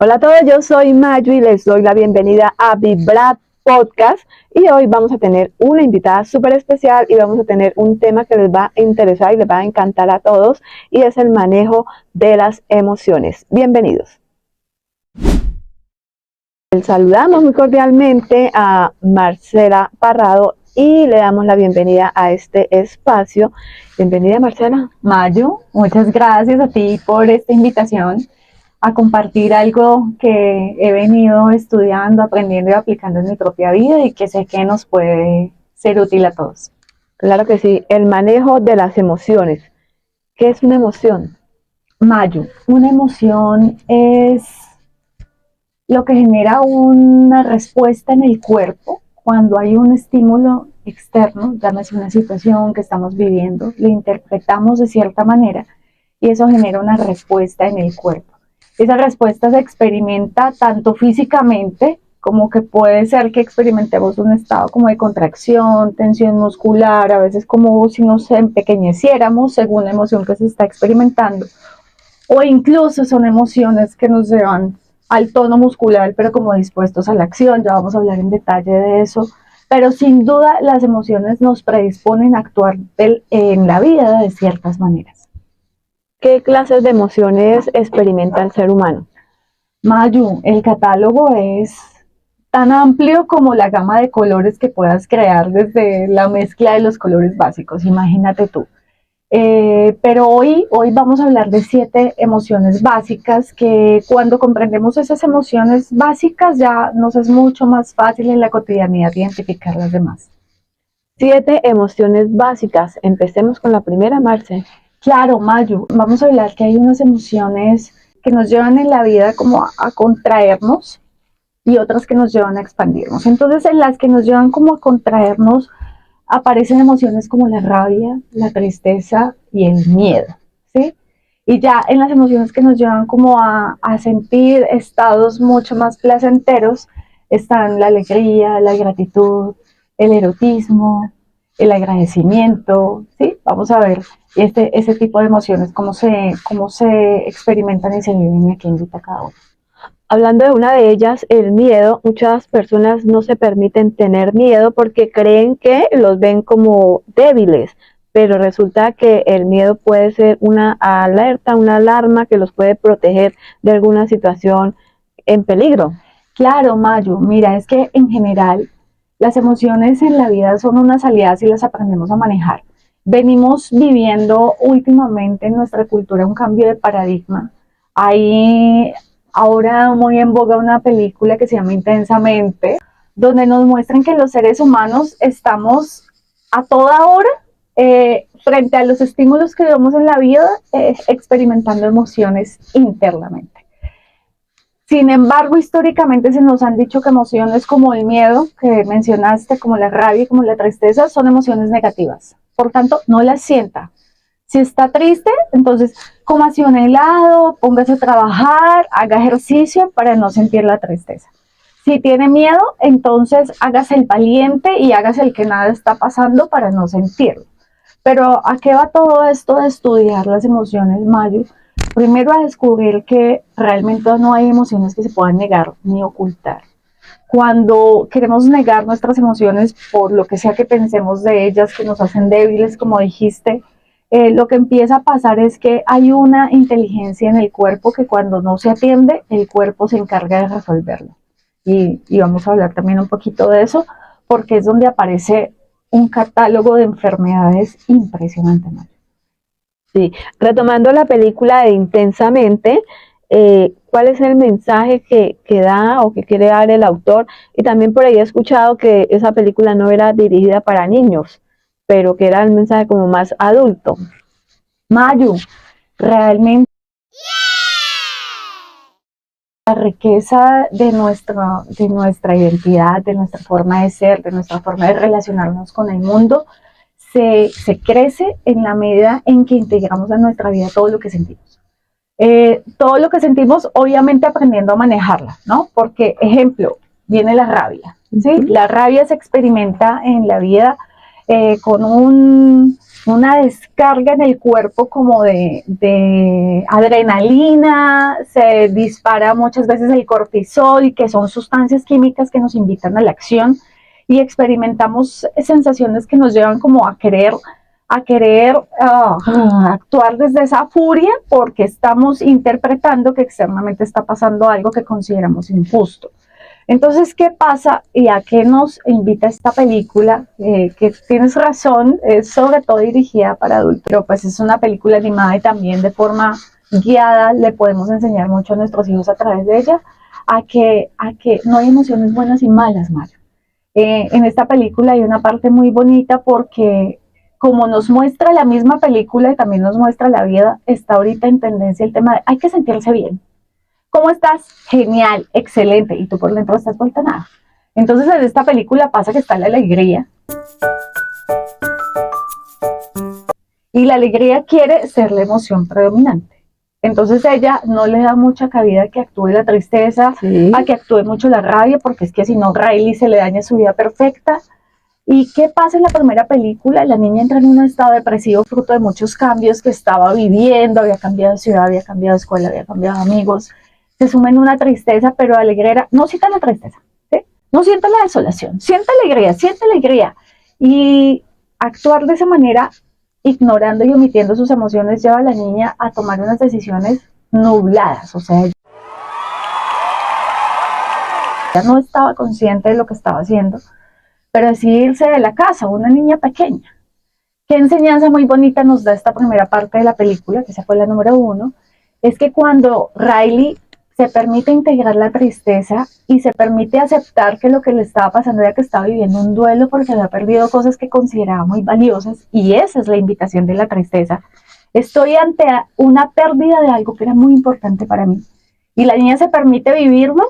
Hola a todos, yo soy Mayu y les doy la bienvenida a Vibra Podcast y hoy vamos a tener una invitada súper especial y vamos a tener un tema que les va a interesar y les va a encantar a todos y es el manejo de las emociones. Bienvenidos. Les saludamos muy cordialmente a Marcela Parrado y le damos la bienvenida a este espacio. Bienvenida, Marcela. Mayu, muchas gracias a ti por esta invitación a compartir algo que he venido estudiando, aprendiendo y aplicando en mi propia vida y que sé que nos puede ser útil a todos. Claro que sí, el manejo de las emociones. ¿Qué es una emoción? Mayu, una emoción es lo que genera una respuesta en el cuerpo cuando hay un estímulo externo, llámese una situación que estamos viviendo, lo interpretamos de cierta manera y eso genera una respuesta en el cuerpo. Esa respuesta se experimenta tanto físicamente como que puede ser que experimentemos un estado como de contracción, tensión muscular, a veces como si nos empequeñeciéramos según la emoción que se está experimentando, o incluso son emociones que nos llevan al tono muscular, pero como dispuestos a la acción, ya vamos a hablar en detalle de eso, pero sin duda las emociones nos predisponen a actuar en la vida de ciertas maneras. ¿Qué clases de emociones experimenta el ser humano? Mayu, el catálogo es tan amplio como la gama de colores que puedas crear desde la mezcla de los colores básicos, imagínate tú. Pero hoy vamos a hablar de 7 emociones básicas que cuando comprendemos esas emociones básicas ya nos es mucho más fácil en la cotidianidad identificar las demás. 7 emociones básicas. Empecemos con la primera, Marce. Claro, Mayu, vamos a hablar que hay unas emociones que nos llevan en la vida como a contraernos y otras que nos llevan a expandirnos. Entonces, en las que nos llevan como a contraernos, aparecen emociones como la rabia, la tristeza y el miedo, ¿sí? Y ya en las emociones que nos llevan como a sentir estados mucho más placenteros, están la alegría, la gratitud, el erotismo, el agradecimiento, ¿sí? Vamos a ver ese tipo de emociones, cómo se experimentan y se viven y a qué invita cada uno. Hablando de una de ellas, el miedo, muchas personas no se permiten tener miedo porque creen que los ven como débiles, pero resulta que el miedo puede ser una alerta, una alarma que los puede proteger de alguna situación en peligro. Claro, Mayu, mira, es que en general las emociones en la vida son unas aliadas y las aprendemos a manejar. Venimos viviendo últimamente en nuestra cultura un cambio de paradigma. Hay ahora muy en boga una película que se llama Intensamente, donde nos muestran que los seres humanos estamos a toda hora frente a los estímulos que vemos en la vida, experimentando emociones internamente. Sin embargo, históricamente se nos han dicho que emociones como el miedo, que mencionaste, como la rabia y como la tristeza, son emociones negativas. Por tanto, no las sienta. Si está triste, entonces cómase un helado, póngase a trabajar, haga ejercicio para no sentir la tristeza. Si tiene miedo, entonces hágase el valiente y hágase el que nada está pasando para no sentirlo. Pero ¿a qué va todo esto de estudiar las emociones, Mayu? Primero a descubrir que realmente no hay emociones que se puedan negar ni ocultar. Cuando queremos negar nuestras emociones por lo que sea que pensemos de ellas, que nos hacen débiles, como dijiste, lo que empieza a pasar es que hay una inteligencia en el cuerpo que cuando no se atiende, el cuerpo se encarga de resolverlo. Y vamos a hablar también un poquito de eso, porque es donde aparece un catálogo de enfermedades impresionante, Mario. Sí, retomando la película de Intensamente, ¿cuál es el mensaje que da o que quiere dar el autor? Y también por ahí he escuchado que esa película no era dirigida para niños, pero que era el mensaje como más adulto. Mayu, realmente la riqueza de nuestra identidad, de nuestra forma de ser, de nuestra forma de relacionarnos con el mundo, se crece en la medida en que integramos a nuestra vida todo lo que sentimos. Todo lo que sentimos, obviamente aprendiendo a manejarla, ¿no? Porque, ejemplo, viene la rabia, ¿sí? La rabia se experimenta en la vida con una descarga en el cuerpo como de adrenalina, se dispara muchas veces el cortisol, que son sustancias químicas que nos invitan a la acción, y experimentamos sensaciones que nos llevan como a querer actuar desde esa furia porque estamos interpretando que externamente está pasando algo que consideramos injusto. Entonces, ¿qué pasa y a qué nos invita esta película? Que tienes razón, es sobre todo dirigida para adultos, pero pues es una película animada y también de forma guiada le podemos enseñar mucho a nuestros hijos a través de ella a que no hay emociones buenas y malas, Mario. En esta película hay una parte muy bonita porque como nos muestra la misma película y también nos muestra la vida, está ahorita en tendencia el tema de hay que sentirse bien. ¿Cómo estás? Genial, excelente. Y tú por dentro estás vuelta nada. Entonces en esta película pasa que está la alegría. Y la alegría quiere ser la emoción predominante. Entonces ella no le da mucha cabida a que actúe la tristeza, sí, a que actúe mucho la rabia, porque es que si no, Riley se le daña su vida perfecta. ¿Y qué pasa en la primera película? La niña entra en un estado depresivo fruto de muchos cambios que estaba viviendo, había cambiado de ciudad, había cambiado de escuela, había cambiado de amigos, se suma en una tristeza, pero alegrera, no sienta la tristeza, ¿sí? No sienta la desolación, sienta alegría. Y actuar de esa manera, ignorando y omitiendo sus emociones, lleva a la niña a tomar unas decisiones nubladas, o sea, ella no estaba consciente de lo que estaba haciendo, pero decidí irse de la casa, una niña pequeña. Qué enseñanza muy bonita nos da esta primera parte de la película, que esa fue la número 1, es que cuando Riley se permite integrar la tristeza y se permite aceptar que lo que le estaba pasando era que estaba viviendo un duelo porque había perdido cosas que consideraba muy valiosas, y esa es la invitación de la tristeza. Estoy ante una pérdida de algo que era muy importante para mí, y la niña se permite vivirlo,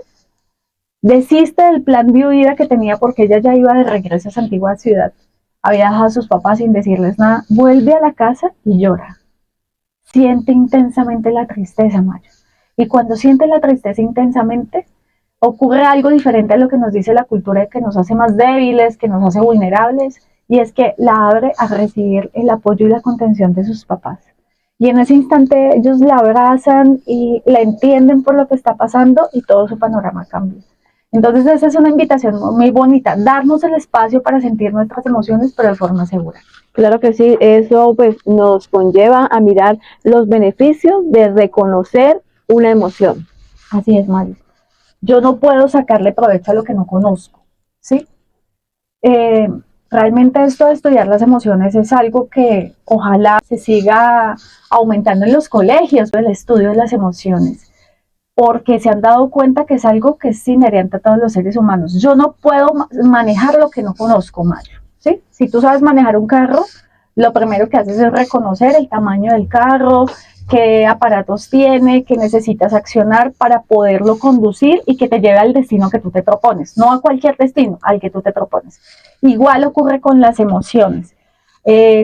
desiste del plan de huida que tenía porque ella ya iba de regreso a esa antigua ciudad, había dejado a sus papás sin decirles nada, vuelve a la casa y llora. Siente intensamente la tristeza, Mario. Y cuando siente la tristeza intensamente, ocurre algo diferente a lo que nos dice la cultura, que nos hace más débiles, que nos hace vulnerables, y es que la abre a recibir el apoyo y la contención de sus papás. Y en ese instante ellos la abrazan y la entienden por lo que está pasando y todo su panorama cambia. Entonces esa es una invitación muy bonita, darnos el espacio para sentir nuestras emociones, pero de forma segura. Claro que sí, eso pues nos conlleva a mirar los beneficios de reconocer una emoción. Así es, Mario. Yo no puedo sacarle provecho a lo que no conozco, ¿sí? Realmente esto de estudiar las emociones es algo que ojalá se siga aumentando en los colegios, el estudio de las emociones, porque se han dado cuenta que es algo que es inherente a todos los seres humanos. Yo no puedo manejar lo que no conozco, Mario, ¿sí? Si tú sabes manejar un carro, lo primero que haces es reconocer el tamaño del carro, qué aparatos tiene, qué necesitas accionar para poderlo conducir y que te lleve al destino que tú te propones, no a cualquier destino, al que tú te propones. Igual ocurre con las emociones.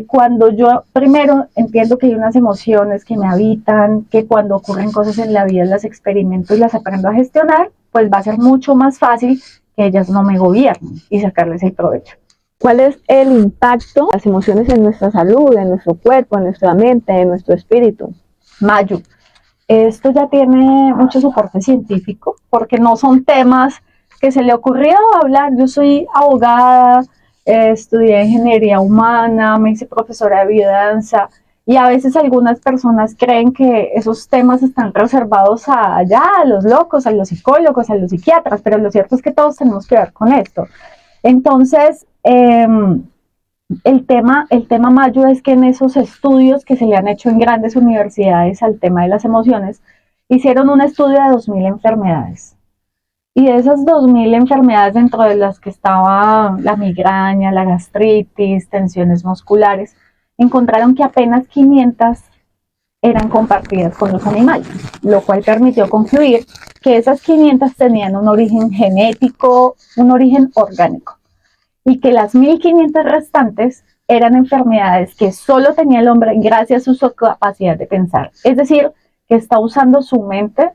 Cuando yo primero entiendo que hay unas emociones que me habitan, que cuando ocurren cosas en la vida las experimento y las aprendo a gestionar, pues va a ser mucho más fácil que ellas no me gobiernen y sacarles el provecho. ¿Cuál es el impacto de las emociones en nuestra salud, en nuestro cuerpo, en nuestra mente, en nuestro espíritu? Mayo. Esto ya tiene mucho soporte científico porque no son temas que se le ocurrió hablar. Yo soy abogada, estudié ingeniería humana, me hice profesora de biodanza y a veces algunas personas creen que esos temas están reservados allá, a los locos, a los psicólogos, a los psiquiatras, pero lo cierto es que todos tenemos que ver con esto. Entonces, el tema Mayo es que en esos estudios que se le han hecho en grandes universidades al tema de las emociones, hicieron un estudio de 2000 enfermedades. Y de esas 2000 enfermedades, dentro de las que estaba la migraña, la gastritis, tensiones musculares, encontraron que apenas 500 eran compartidas con los animales, lo cual permitió concluir que esas 500 tenían un origen genético, un origen orgánico, y que las 1500 restantes eran enfermedades que solo tenía el hombre gracias a su capacidad de pensar. Es decir, que está usando su mente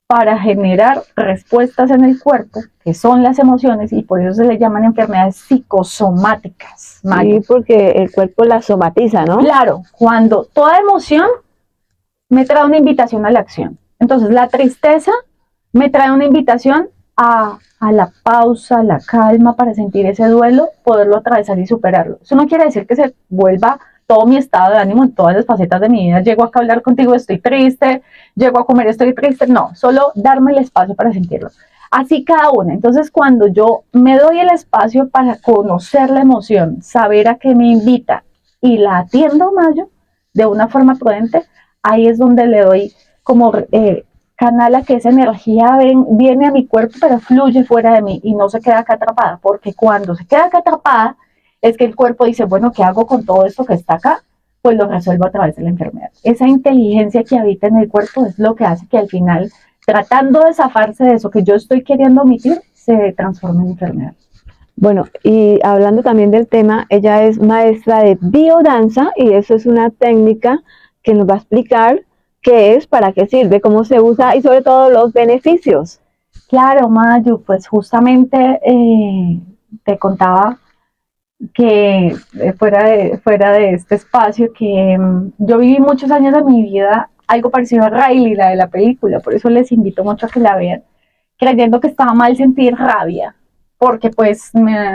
para generar respuestas en el cuerpo, que son las emociones, y por eso se le llaman enfermedades psicosomáticas. Sí, porque el cuerpo la somatiza, ¿no? Claro, cuando toda emoción me trae una invitación a la acción. Entonces, la tristeza me trae una invitación a la pausa, a la calma para sentir ese duelo, poderlo atravesar y superarlo. Eso no quiere decir que se vuelva todo mi estado de ánimo en todas las facetas de mi vida. Llego acá a hablar contigo, estoy triste, llego a comer, estoy triste. No, solo darme el espacio para sentirlo. Así cada una. Entonces, cuando yo me doy el espacio para conocer la emoción, saber a qué me invita y la atiendo, Mayo, de una forma prudente, ahí es donde le doy como canal a que esa energía viene a mi cuerpo, pero fluye fuera de mí y no se queda acá atrapada, porque cuando se queda acá atrapada, es que el cuerpo dice, bueno, ¿qué hago con todo esto que está acá? Pues lo resuelvo a través de la enfermedad. Esa inteligencia que habita en el cuerpo es lo que hace que al final, tratando de zafarse de eso que yo estoy queriendo omitir, se transforme en enfermedad. Bueno, y hablando también del tema, ella es maestra de biodanza y eso es una técnica que nos va a explicar qué es, para qué sirve, cómo se usa y sobre todo los beneficios. Claro, Mayu, pues justamente te contaba que fuera de este espacio, que yo viví muchos años de mi vida algo parecido a Riley, la de la película, por eso les invito mucho a que la vean, creyendo que estaba mal sentir rabia, porque pues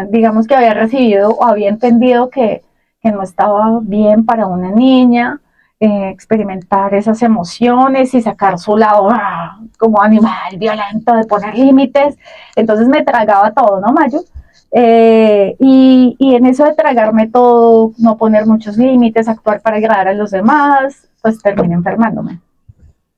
digamos que había recibido o había entendido que no estaba bien para una niña experimentar esas emociones y sacar su lado como animal violento de poner límites. Entonces me tragaba todo, ¿no, Mayu? Y en eso de tragarme todo, no poner muchos límites, actuar para agradar a los demás, pues terminé enfermándome.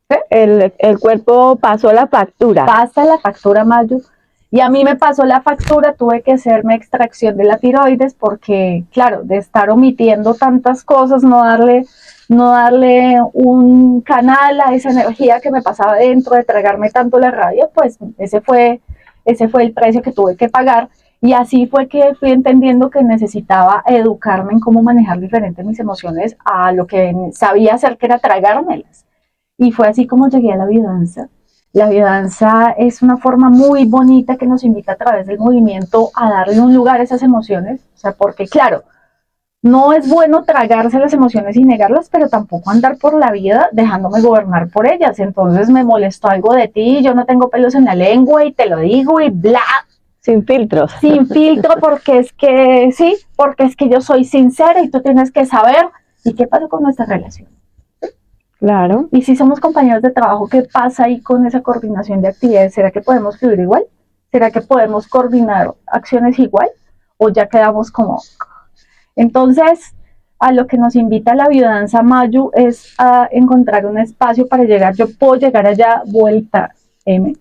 ¿Sí? El cuerpo pasó la factura. Pasa la factura, Mayu. Y a mí me pasó la factura, tuve que hacerme extracción de la tiroides porque, claro, de estar omitiendo tantas cosas, no darle un canal a esa energía que me pasaba dentro, de tragarme tanto la rabia, pues ese fue el precio que tuve que pagar. Y así fue que fui entendiendo que necesitaba educarme en cómo manejar diferentes mis emociones a lo que sabía hacer, que era tragármelas. Y fue así como llegué a la biodanza. La biodanza es una forma muy bonita que nos invita a través del movimiento a darle un lugar a esas emociones. O sea, porque claro, no es bueno tragarse las emociones y negarlas, pero tampoco andar por la vida dejándome gobernar por ellas. Entonces me molestó algo de ti, yo no tengo pelos en la lengua y te lo digo y bla. Sin filtros. Sin filtro, porque es que sí, porque es que yo soy sincera y tú tienes que saber. ¿Y qué pasa con nuestra relación? Claro. Y si somos compañeros de trabajo, ¿qué pasa ahí con esa coordinación de actividades? ¿Será que podemos fluir igual? ¿Será que podemos coordinar acciones igual? ¿O ya quedamos como...? Entonces, a lo que nos invita la biodanza Mayu es a encontrar un espacio para llegar. Yo puedo llegar allá vuelta, M,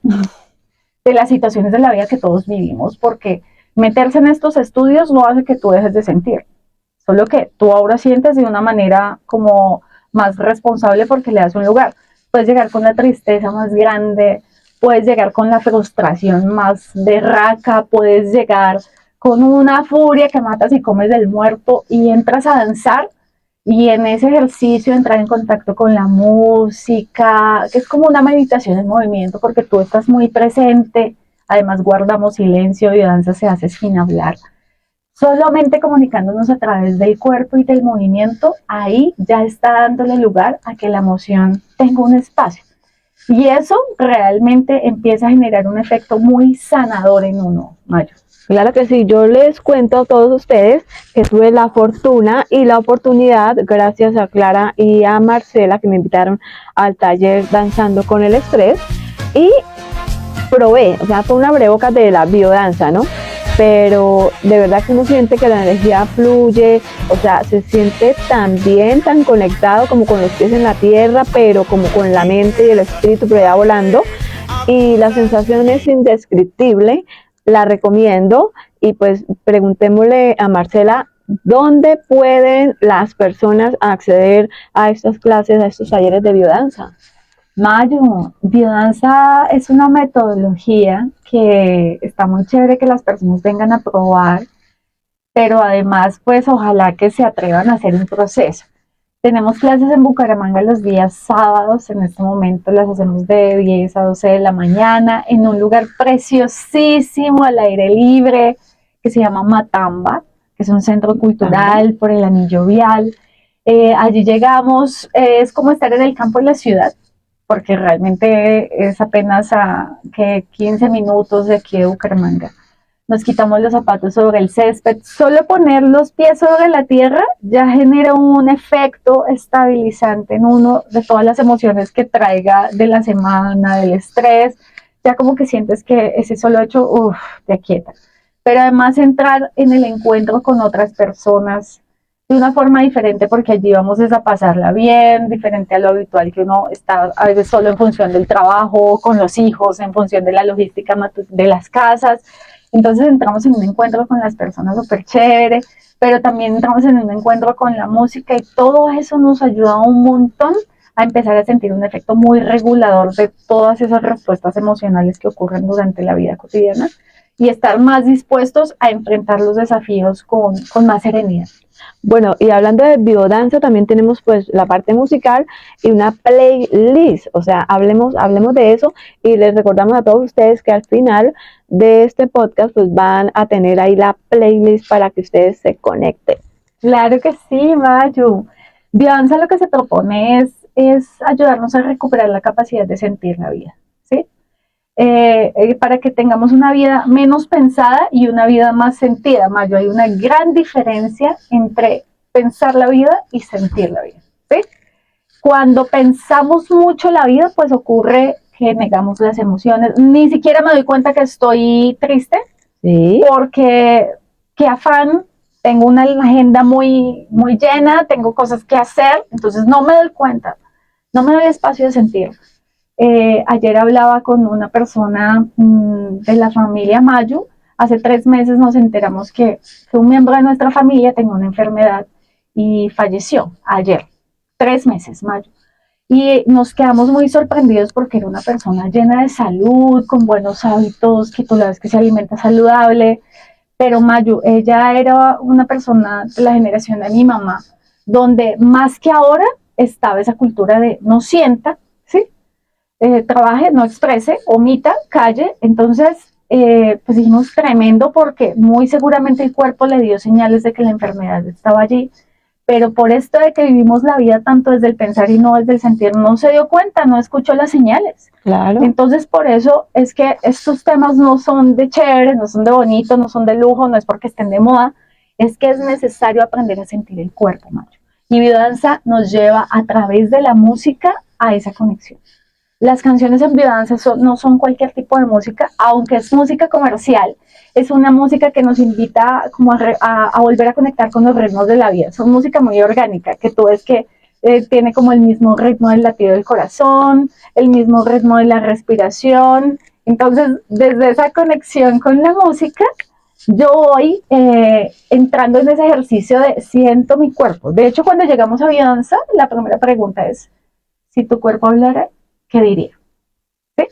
de las situaciones de la vida que todos vivimos, porque meterse en estos estudios no hace que tú dejes de sentir, solo que tú ahora sientes de una manera como más responsable porque le das un lugar. Puedes llegar con la tristeza más grande, puedes llegar con la frustración más berraca, puedes llegar con una furia que matas y comes del muerto y entras a danzar y en ese ejercicio entrar en contacto con la música, que es como una meditación en movimiento porque tú estás muy presente, además guardamos silencio y danza se hace sin hablar. Solamente comunicándonos a través del cuerpo y del movimiento, ahí ya está dándole lugar a que la emoción tenga un espacio. Y eso realmente empieza a generar un efecto muy sanador en uno, Mayo. Claro que sí, yo les cuento a todos ustedes que tuve la fortuna y la oportunidad, gracias a Clara y a Marcela, que me invitaron al taller Danzando con el Estrés, y probé, o sea, fue una abrebocas de la biodanza, ¿no? Pero de verdad que uno siente que la energía fluye, o sea, se siente tan bien, tan conectado como con los pies en la tierra, pero como con la mente y el espíritu por allá volando, y la sensación es indescriptible. La recomiendo y pues preguntémosle a Marcela dónde pueden las personas acceder a estas clases, a estos talleres de biodanza. Mayo, biodanza es una metodología que está muy chévere que las personas vengan a probar, pero además pues ojalá que se atrevan a hacer un proceso. Tenemos clases en Bucaramanga los días sábados, en este momento las hacemos de 10 a 12 de la mañana en un lugar preciosísimo al aire libre que se llama Matamba, que es un centro cultural por el Anillo Vial. Allí llegamos, es como estar en el campo de la ciudad, porque realmente es apenas a 15 minutos de aquí de Bucaramanga. Nos quitamos los zapatos sobre el césped. Solo poner los pies sobre la tierra ya genera un efecto estabilizante en uno de todas las emociones que traiga de la semana, del estrés. Ya como que sientes que ese solo hecho, te aquieta. Pero además entrar en el encuentro con otras personas de una forma diferente, porque allí vamos a pasarla bien, diferente a lo habitual que uno está a veces solo en función del trabajo, con los hijos, en función de la logística de las casas. Entonces entramos en un encuentro con las personas súper chévere, pero también entramos en un encuentro con la música y todo eso nos ayuda un montón a empezar a sentir un efecto muy regulador de todas esas respuestas emocionales que ocurren durante la vida cotidiana y estar más dispuestos a enfrentar los desafíos con más serenidad. Bueno, y hablando de biodanza, también tenemos pues la parte musical y una playlist, o sea, hablemos de eso y les recordamos a todos ustedes que al final de este podcast pues van a tener ahí la playlist para que ustedes se conecten. Claro que sí, Mayu. Biodanza lo que se propone es ayudarnos a recuperar la capacidad de sentir la vida, ¿sí? Para que tengamos una vida menos pensada y una vida más sentida, Mayo. Hay una gran diferencia entre pensar la vida y sentir la vida, ¿sí? Cuando pensamos mucho la vida, pues ocurre que negamos las emociones. Ni siquiera me doy cuenta que estoy triste, ¿sí? Porque qué afán, tengo una agenda muy, muy llena, tengo cosas que hacer, entonces no me doy cuenta, no me doy espacio de sentir. Ayer hablaba con una persona de la familia Mayu. Hace 3 meses nos enteramos que un miembro de nuestra familia tenía una enfermedad y falleció ayer. 3 meses, Mayu. Y nos quedamos muy sorprendidos porque era una persona llena de salud, con buenos hábitos, que tú la ves que se alimenta saludable. Pero Mayu, ella era una persona de la generación de mi mamá, donde más que ahora estaba esa cultura de no sienta, ¿sí? Trabaje, no exprese, omita, calle. Entonces, pues dijimos tremendo porque muy seguramente el cuerpo le dio señales de que la enfermedad estaba allí, pero por esto de que vivimos la vida tanto desde el pensar y no desde el sentir, no se dio cuenta, no escuchó las señales. Claro. Entonces, por eso es que estos temas no son de chévere, no son de bonito, no son de lujo, no es porque estén de moda, es que es necesario aprender a sentir el cuerpo, Mario. Y biodanza nos lleva a través de la música a esa conexión. Las canciones en biodanza no son cualquier tipo de música, aunque es música comercial, es una música que nos invita como a volver a conectar con los ritmos de la vida. Son música muy orgánica, que tú ves que tiene como el mismo ritmo del latido del corazón, el mismo ritmo de la respiración. Entonces, desde esa conexión con la música, yo voy entrando en ese ejercicio de siento mi cuerpo. De hecho, cuando llegamos a biodanza, la primera pregunta es, si tu cuerpo hablara, ¿qué diría? ¿Sí?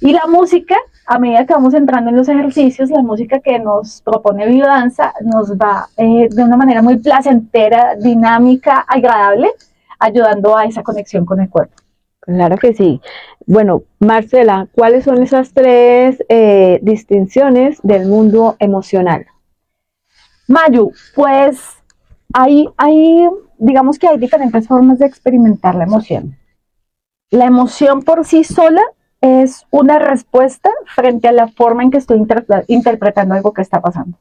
Y la música, a medida que vamos entrando en los ejercicios, la música que nos propone biodanza nos va de una manera muy placentera, dinámica, agradable, ayudando a esa conexión con el cuerpo. Claro que sí. Bueno, Marcela, ¿cuáles son esas 3 distinciones del mundo emocional? Mayu, pues digamos que hay diferentes formas de experimentar la emoción. La emoción por sí sola es una respuesta frente a la forma en que estoy interpretando algo que está pasando.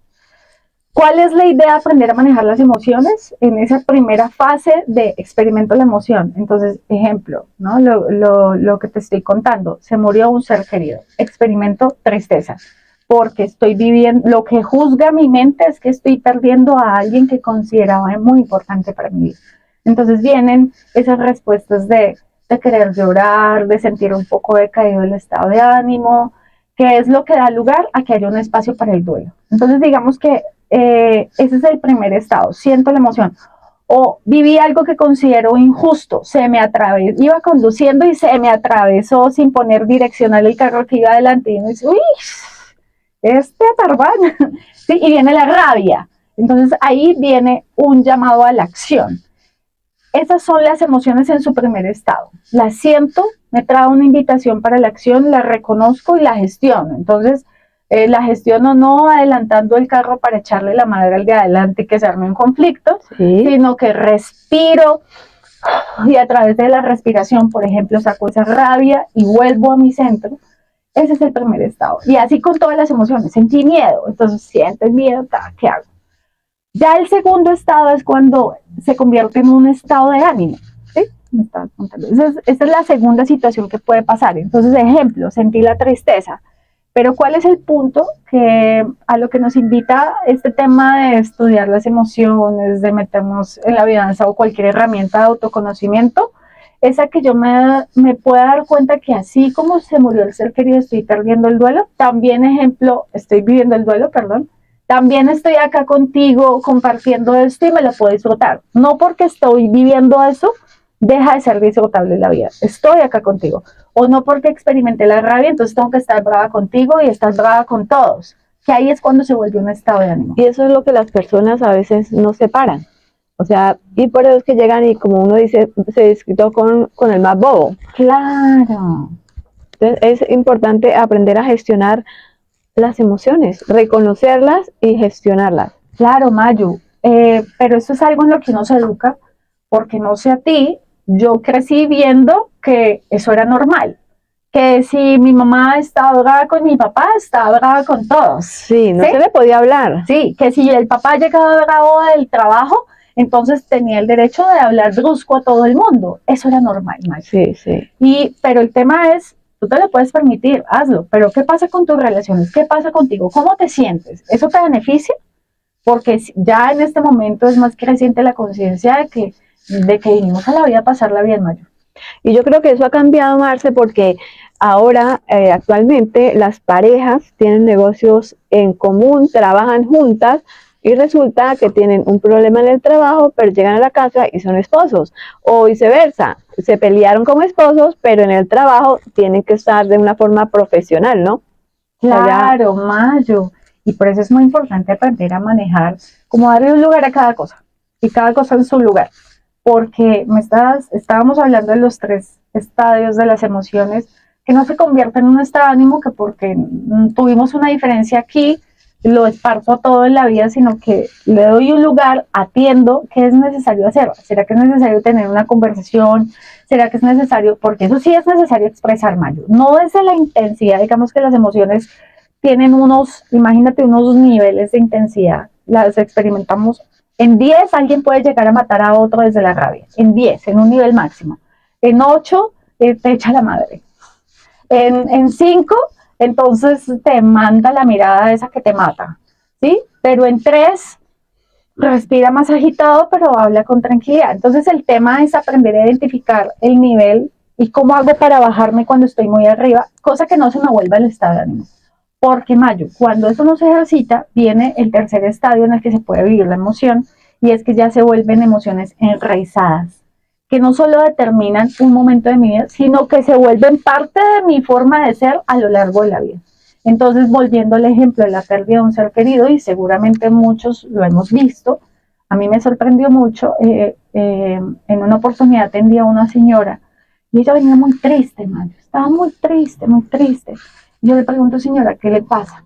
¿Cuál es la idea de aprender a manejar las emociones? En esa primera fase de experimento la emoción. Entonces, ejemplo, ¿no? Lo que te estoy contando. Se murió un ser querido. Experimento tristeza. Porque estoy viviendo, lo que juzga mi mente es que estoy perdiendo a alguien que consideraba muy importante para mi vida. Entonces vienen esas respuestas de querer llorar, de sentir un poco decaído el estado de ánimo, que es lo que da lugar a que haya un espacio para el duelo. Entonces digamos que ese es el primer estado, siento la emoción. O viví algo que considero injusto, iba conduciendo y se me atravesó sin poner direccional el carro que iba adelante y uno dice, uy, tarbán, ¿sí? Y viene la rabia. Entonces ahí viene un llamado a la acción. Esas son las emociones en su primer estado. Las siento, me trae una invitación para la acción, la reconozco y la gestiono. Entonces, la gestiono no adelantando el carro para echarle la madre al de adelante y que se arme un conflicto, Sí. sino que respiro y a través de la respiración, por ejemplo, saco esa rabia y vuelvo a mi centro. Ese es el primer estado. Y así con todas las emociones. Sentí miedo, entonces sientes miedo, ¿qué hago? Ya el segundo estado es cuando se convierte en un estado de ánimo. ¿Sí? Esta es la segunda situación que puede pasar. Entonces, ejemplo, sentí la tristeza. Pero ¿cuál es el punto que a lo que nos invita este tema de estudiar las emociones, de meternos en la vidanza o cualquier herramienta de autoconocimiento? Es a que yo me pueda dar cuenta que así como se murió el ser querido, estoy perdiendo el duelo, también estoy viviendo el duelo, perdón, también estoy acá contigo compartiendo esto y me lo puedo disfrutar. No porque estoy viviendo eso, deja de ser disfrutable la vida. Estoy acá contigo. O no porque experimenté la rabia, entonces tengo que estar brava contigo y estás brava con todos. Que ahí es cuando se vuelve un estado de ánimo. Y eso es lo que las personas a veces no separan. O sea, y por eso es que llegan y como uno dice, se discutió con el más bobo. Claro. Entonces es importante aprender a gestionar las emociones, reconocerlas y gestionarlas. Claro, Mayu, pero esto es algo en lo que uno se educa, porque no sé a ti, yo crecí viendo que eso era normal, que si mi mamá estaba brava con mi papá, estaba brava con todos. Sí, no se le podía hablar. Sí, que si el papá llegaba bravo del trabajo, entonces tenía el derecho de hablar brusco a todo el mundo. Eso era normal, Mayu. Sí, sí. Pero el tema es, tú te lo puedes permitir, hazlo, pero ¿qué pasa con tus relaciones? ¿Qué pasa contigo? ¿Cómo te sientes? ¿Eso te beneficia? Porque ya en este momento es más creciente la conciencia de que vinimos a la vida a pasarla bien, Mayo. Y yo creo que eso ha cambiado, Marce, porque ahora, actualmente, las parejas tienen negocios en común, trabajan juntas y resulta que tienen un problema en el trabajo, pero llegan a la casa y son esposos. O viceversa, se pelearon como esposos, pero en el trabajo tienen que estar de una forma profesional, ¿no? Claro, o sea, Mayo. Y por eso es muy importante aprender a manejar, como darle un lugar a cada cosa y cada cosa en su lugar. Porque estábamos hablando de los 3 estadios de las emociones, que no se convierten en un estado de ánimo que porque tuvimos una diferencia aquí, lo esparzo todo en la vida, sino que le doy un lugar, atiendo qué es necesario hacer. ¿Será que es necesario tener una conversación? ¿Será que es necesario? Porque eso sí es necesario expresar, Mayo. No desde la intensidad, digamos que las emociones tienen imagínate unos niveles de intensidad, las experimentamos. En 10 alguien puede llegar a matar a otro desde la rabia, en 10, en un nivel máximo. En 8 te echa la madre. En 5 entonces te manda la mirada esa que te mata, ¿sí? Pero en 3 respira más agitado, pero habla con tranquilidad. Entonces el tema es aprender a identificar el nivel y cómo hago para bajarme cuando estoy muy arriba, cosa que no se me vuelva el estado de ánimo. Porque, Mayo, cuando eso no se ejercita, viene el tercer estadio en el que se puede vivir la emoción, y es que ya se vuelven emociones enraizadas, que no solo determinan un momento de mi vida, sino que se vuelven parte de mi forma de ser a lo largo de la vida. Entonces, volviendo al ejemplo de la pérdida de un ser querido, y seguramente muchos lo hemos visto, a mí me sorprendió mucho, en una oportunidad atendí a una señora, y ella venía muy triste, Mayo, estaba muy triste, muy triste. Yo le pregunto, señora, ¿qué le pasa?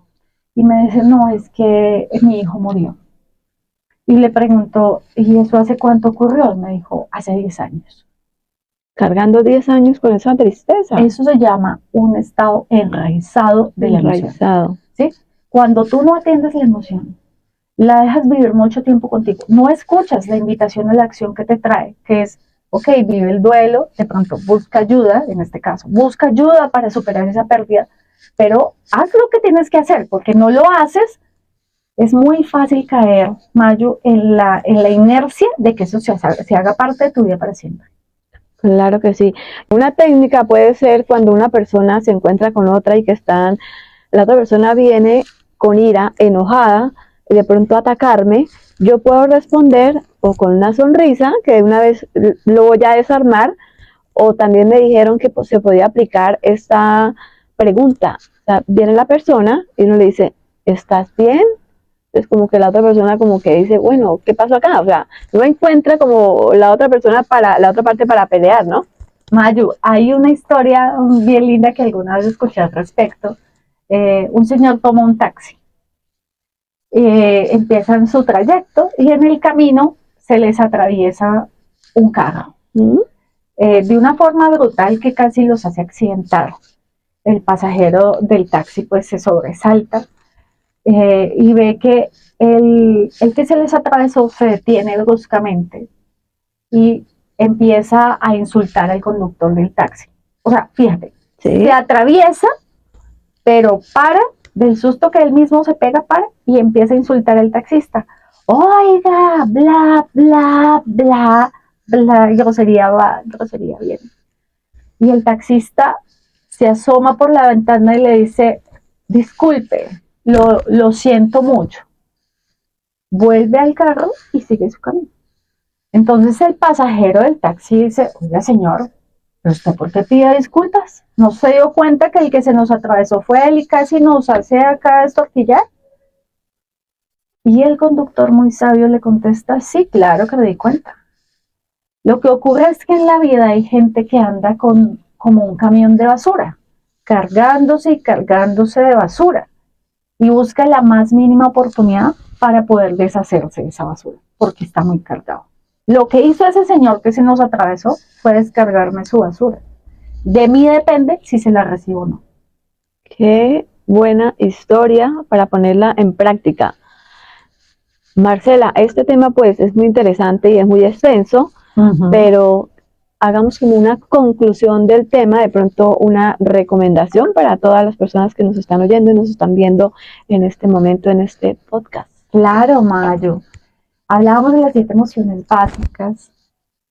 Y me dice, no, es que mi hijo murió. Y le pregunto, ¿y eso hace cuánto ocurrió? Me dijo, hace 10 años. Cargando 10 años con esa tristeza. Eso se llama un estado enraizado de la emoción. ¿Sí? Cuando tú no atiendes la emoción, la dejas vivir mucho tiempo contigo, no escuchas la invitación a la acción que te trae, que es, ok, vive el duelo, de pronto busca ayuda, en este caso, busca ayuda para superar esa pérdida, pero haz lo que tienes que hacer, porque no lo haces, es muy fácil caer, Mayu, en la inercia de que eso se haga parte de tu vida para siempre. Claro que sí. Una técnica puede ser cuando una persona se encuentra con otra y la otra persona viene con ira, enojada, y de pronto atacarme, yo puedo responder o con una sonrisa, que de una vez lo voy a desarmar, o también me dijeron que pues, se podía aplicar esta pregunta. O sea, viene la persona y uno le dice, ¿estás bien? es como que la otra persona como que dice, bueno, ¿qué pasó acá? O sea, no encuentra como la otra persona la otra parte para pelear, ¿no? Mayu, hay una historia bien linda que alguna vez escuché al respecto. Un señor toma un taxi, empiezan su trayecto y en el camino se les atraviesa un carro. De una forma brutal que casi los hace accidentar. El pasajero del taxi pues se sobresalta y ve que el que se les atravesó se detiene bruscamente y empieza a insultar al conductor del taxi. O sea, fíjate, Sí. se atraviesa, pero para, del susto que él mismo se pega, para y empieza a insultar al taxista. Oiga, bla, bla, bla, bla, grosería va, grosería viene. Y el taxista se asoma por la ventana y le dice, disculpe, lo siento mucho. Vuelve al carro y sigue su camino. Entonces el pasajero del taxi dice, oiga señor, ¿pero usted por qué pide disculpas? ¿No se dio cuenta que el que se nos atravesó fue él y casi nos hace acá destortillar? Y el conductor muy sabio le contesta, sí, claro que me di cuenta. Lo que ocurre es que en la vida hay gente que anda como un camión de basura, cargándose y cargándose de basura, y busca la más mínima oportunidad para poder deshacerse de esa basura, porque está muy cargado. Lo que hizo ese señor que se nos atravesó fue descargarme su basura. De mí depende si se la recibo o no. Qué buena historia para ponerla en práctica. Marcela, este tema pues es muy interesante y es muy extenso, pero hagamos como una conclusión del tema, de pronto una recomendación para todas las personas que nos están oyendo y nos están viendo en este momento, en este podcast. Claro, Mayo. Hablábamos de las 7 emociones básicas.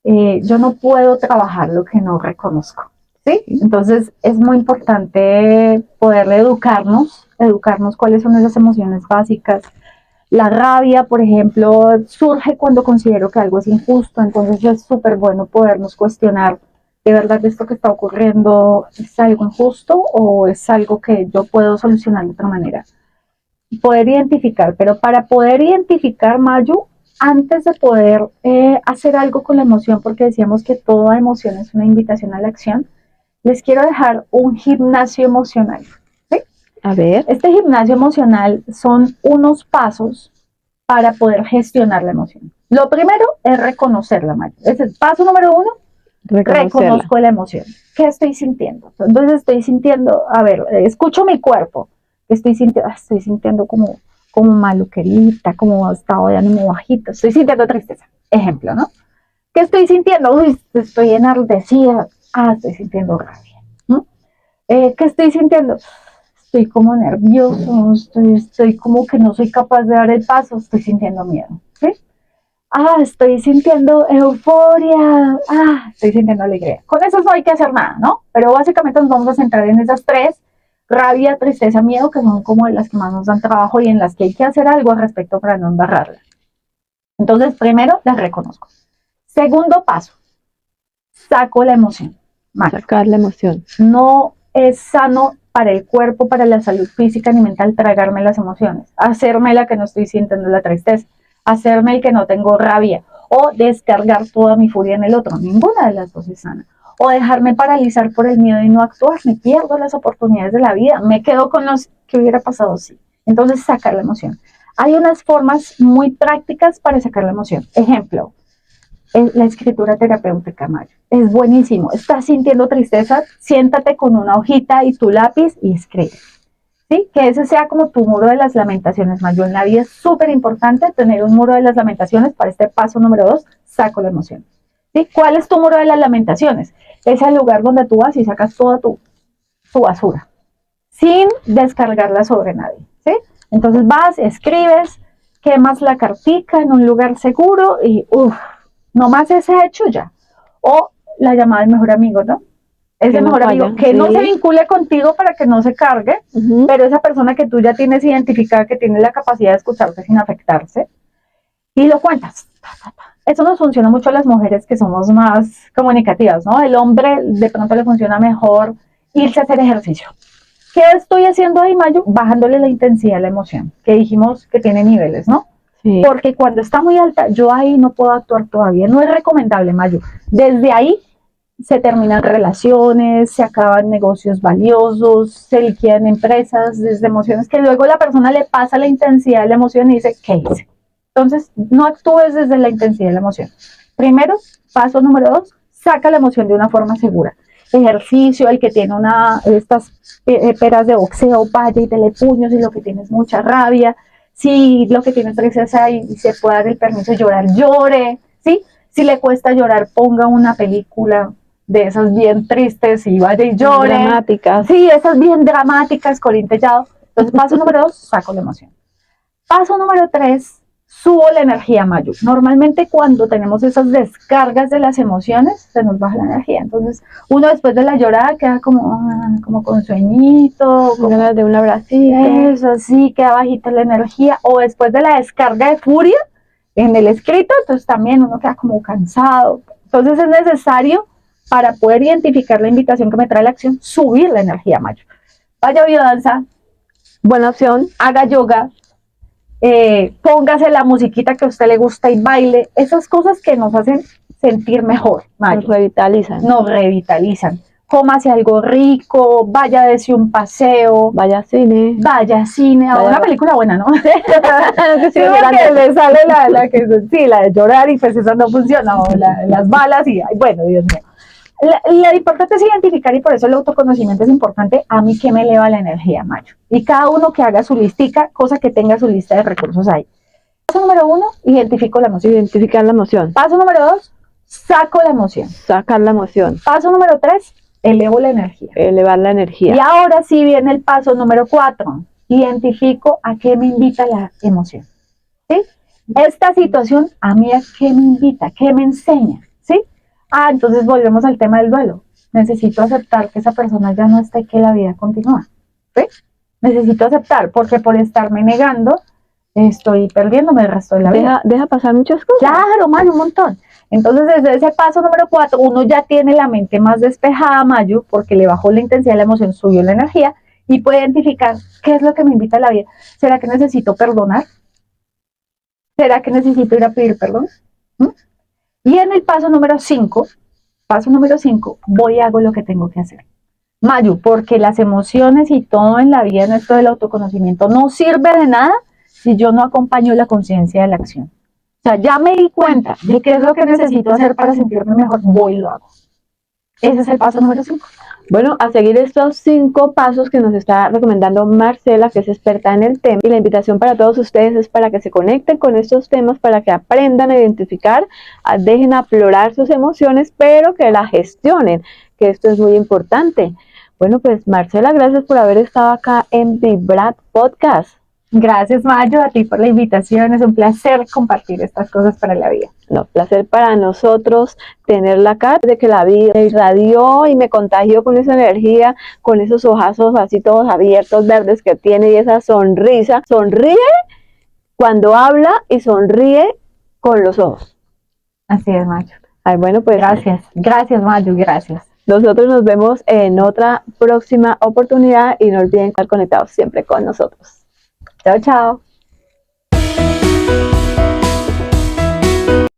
Yo no puedo trabajar lo que no reconozco, ¿sí? Entonces es muy importante poder educarnos cuáles son esas emociones básicas. La rabia, por ejemplo, surge cuando considero que algo es injusto, entonces es súper bueno podernos cuestionar, ¿de verdad esto que está ocurriendo es algo injusto o es algo que yo puedo solucionar de otra manera? Poder identificar, pero para poder identificar, Mayu, antes de poder hacer algo con la emoción, porque decíamos que toda emoción es una invitación a la acción, les quiero dejar un gimnasio emocional. ¿Sí? A ver. Este gimnasio emocional son unos pasos para poder gestionar la emoción. Lo primero es reconocerla, Mayu. Ese es el paso número 1. Reconozco la emoción. ¿Qué estoy sintiendo? Entonces estoy sintiendo, a ver, escucho mi cuerpo. Estoy sintiendo como maluquerita, como estado de ánimo bajito. Estoy sintiendo tristeza. Ejemplo, ¿no? ¿Qué estoy sintiendo? Uy, estoy enardecida. Estoy sintiendo rabia. ¿No? ¿Qué estoy sintiendo? Estoy como nervioso, estoy como que no soy capaz de dar el paso, estoy sintiendo miedo. ¿Sí? Estoy sintiendo euforia, estoy sintiendo alegría. Con eso no hay que hacer nada, ¿no? Pero básicamente nos vamos a centrar en esas 3, rabia, tristeza, miedo, que son como las que más nos dan trabajo y en las que hay que hacer algo al respecto para no embarrarla. Entonces, primero, las reconozco. Segundo paso, saco la emoción. Sacar la emoción. No es sano para el cuerpo, para la salud física ni mental, tragarme las emociones, hacerme la que no estoy sintiendo la tristeza, hacerme el que no tengo rabia o descargar toda mi furia en el otro. Ninguna de las dos es sana. O dejarme paralizar por el miedo y no actuar. Me pierdo las oportunidades de la vida. Me quedo con los que hubiera pasado sí. Entonces, sacar la emoción. Hay unas formas muy prácticas para sacar la emoción. Ejemplo, la escritura terapéutica, Mario. Es buenísimo. Estás sintiendo tristeza, siéntate con una hojita y tu lápiz y escribe. ¿Sí? Que ese sea como tu muro de las lamentaciones, Mayo. En la vida es súper importante tener un muro de las lamentaciones para este paso número 2, saco la emoción. ¿Sí? ¿Cuál es tu muro de las lamentaciones? Es el lugar donde tú vas y sacas toda tu basura, sin descargarla sobre nadie. ¿Sí? Entonces vas, escribes, quemas la cartica en un lugar seguro y nomás ese hecho ya. O la llamada del mejor amigo, ¿no? Es el mejor amigo, que no se vincule contigo para que no se cargue, pero esa persona que tú ya tienes identificada, que tiene la capacidad de escucharte sin afectarse, y lo cuentas. Eso nos funciona mucho a las mujeres que somos más comunicativas, ¿no? El hombre de pronto le funciona mejor irse a hacer ejercicio. ¿Qué estoy haciendo ahí, Mayo? Bajándole la intensidad a la emoción, que dijimos que tiene niveles, ¿no? Sí. Porque cuando está muy alta, yo ahí no puedo actuar todavía. No es recomendable, Mayo. Desde ahí se terminan relaciones, se acaban negocios valiosos, se liquidan empresas desde emociones que luego la persona le pasa la intensidad de la emoción y dice, ¿qué hice? Entonces, no actúes desde la intensidad de la emoción. Primero, paso número 2, saca la emoción de una forma segura. Ejercicio, el que tiene estas peras de boxeo, vaya y dele puños, y lo que tiene es mucha rabia. Si lo que tiene tristeza y se puede dar el permiso de llorar, llore, ¿sí? Si le cuesta llorar, ponga una película de esas bien tristes y vaya y llore. Dramáticas. Sí, esas bien dramáticas, Corín Tellado. Entonces, paso número 2, saco la emoción. Paso número 3, subo la energía, Mayu. Normalmente cuando tenemos esas descargas de las emociones, se nos baja la energía. Entonces, uno después de la llorada queda como con sueñito, Con ganas de un abracito. Eso sí, queda bajita la energía. O después de la descarga de furia en el escrito, entonces también uno queda como cansado. Entonces es necesario, para poder identificar la invitación que me trae la acción, subir la energía, Mayo. Vaya a biodanza, Buena opción. haga yoga, póngase la musiquita que a usted le gusta y baile. Esas cosas que nos hacen sentir mejor, Mayo. Nos revitalizan. Nos revitalizan. Cómase algo rico, vaya a darse un paseo, Vaya a cine. vaya a cine, a Vaya una a- película buena, ¿no? Sí, Sí, porque le sale la de llorar y pues esa no funciona, o las balas y, ay, bueno, Dios mío. Lo importante es identificar, y por eso el autoconocimiento es importante. A mí, que me eleva la energía, Mayo. Y cada uno que haga su listica, cosa que tenga su lista de recursos ahí. Paso número 1, identifico la emoción. Identificar la emoción. Paso número 2, saco la emoción. Sacar la emoción. Paso número 3, elevo la energía. Elevar la energía. Y ahora sí viene el paso número 4, identifico a qué me invita la emoción. ¿Sí? Esta situación, ¿a mí a qué me invita? ¿Qué me enseña? ¿Sí? Entonces volvemos al tema del duelo. Necesito aceptar que esa persona ya no está y que la vida continúa. ¿Sí? Necesito aceptar, porque por estarme negando, estoy perdiéndome el resto de la vida. Deja pasar muchas cosas. Claro, Mayu, un montón. Entonces, desde ese paso número 4, uno ya tiene la mente más despejada, Mayu, porque le bajó la intensidad de la emoción, subió la energía, y puede identificar qué es lo que me invita a la vida. ¿Será que necesito perdonar? ¿Será que necesito ir a pedir perdón? ¿Mm? Y en el paso número 5, voy y hago lo que tengo que hacer. Mayu, porque las emociones y todo en la vida, en esto del autoconocimiento, no sirve de nada si yo no acompaño la conciencia de la acción. O sea, ya me di cuenta de qué es lo que necesito hacer para sentirme mejor, voy y lo hago. Ese es el paso número 5. Bueno, a seguir estos 5 pasos que nos está recomendando Marcela, que es experta en el tema. Y la invitación para todos ustedes es para que se conecten con estos temas, para que aprendan a identificar, dejen aflorar sus emociones, pero que las gestionen, que esto es muy importante. Bueno, pues Marcela, gracias por haber estado acá en Vibrat Podcast. Gracias, Mayo, a ti por la invitación. Es un placer compartir estas cosas para la vida. No, placer para nosotros tenerla acá, de que la vida me irradió y me contagió con esa energía, con esos ojazos así todos abiertos, verdes que tiene, y esa sonrisa. Sonríe cuando habla y sonríe con los ojos. Así es, Mayo. Ay, bueno, pues Gracias, Mayo, gracias. Nosotros nos vemos en otra próxima oportunidad y no olviden estar conectados siempre con nosotros. Chao, chao.